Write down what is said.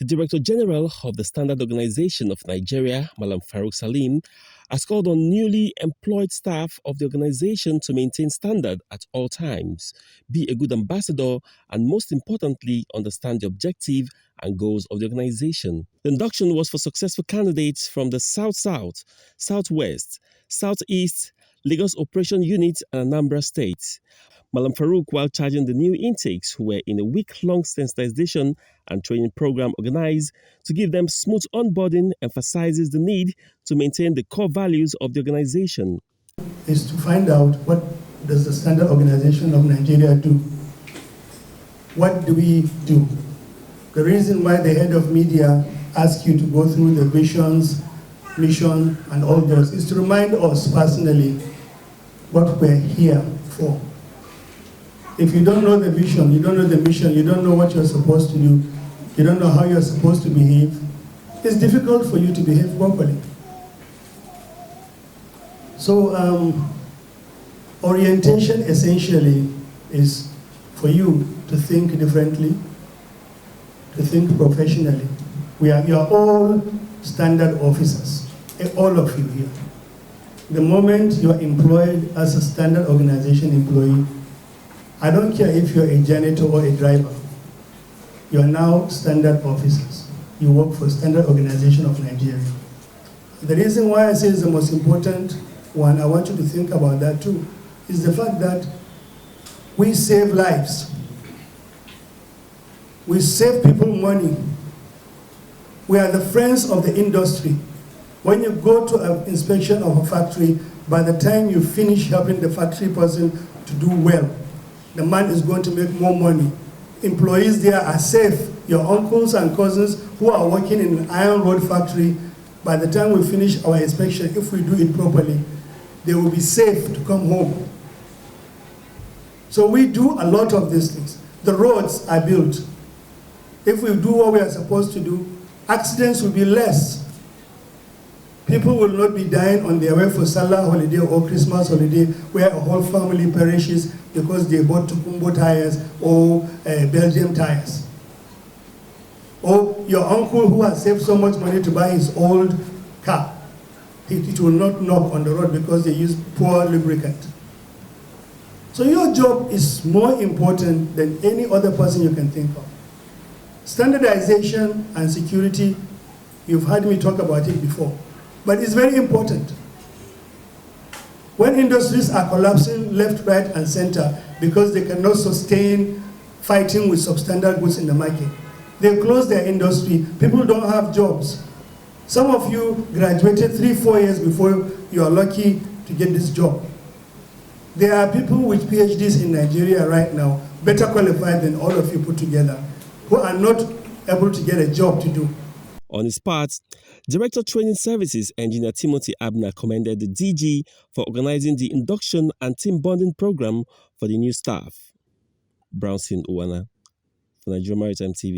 The Director General of the Standard Organization of Nigeria, Malam Farouk Salim, has called on newly employed staff of the organization to maintain standard at all times, be a good ambassador, and most importantly, understand the objective and goals of the organization. The induction was for successful candidates from the South-South, Southwest, Southeast, Lagos Operation Unit, and Anambra States. Malam Farouk, while charging the new intakes who were in a week-long sensitization and training program organized to give them smooth onboarding, emphasizes the need to maintain the core values of the organization. Is to find out what does the Standard Organization of Nigeria do? What do we do? The reason why the head of media asks you to go through the visions, mission, and all those is to remind us personally what we're here for. If you don't know the vision, you don't know the mission, you don't know what you're supposed to do, you don't know how you're supposed to behave, it's difficult for you to behave properly. So orientation essentially is for you to think differently, to think professionally. You are all standard officers, all of you here. The moment you are employed as a standard organization employee, I don't care if you're a janitor or a driver, you are now standard officers. You work for Standard Organization of Nigeria. The reason why I say it's the most important one, I want you to think about that too, is the fact that we save lives. We save people money. We are the friends of the industry. When you go to an inspection of a factory, by the time you finish helping the factory person to do well, the man is going to make more money. Employees there are safe. Your uncles and cousins who are working in an iron rod factory, by the time we finish our inspection, if we do it properly, they will be safe to come home. So we do a lot of these things. The roads are built. If we do what we are supposed to do, accidents will be less. People will not be dying on their way for Salah holiday or Christmas holiday where a whole family perishes because they bought Tukumbo tires or Belgium tires. Or your uncle who has saved so much money to buy his old car, it will not knock on the road because they use poor lubricant. So your job is more important than any other person you can think of. Standardization and security, you've heard me talk about it before, but it's very important. When industries are collapsing left, right, and center because they cannot sustain fighting with substandard goods in the market, they close their industry, people don't have jobs. Some of you graduated 3-4 years before you are lucky to get this job. There are people with PhDs in Nigeria right now, better qualified than all of you put together, who are not able to get a job to do. On his part, Director Training Services Engineer Timothy Abner commended the DG for organizing the induction and team bonding program for the new staff. Brownson Uwana for Nigeria Maritime TV.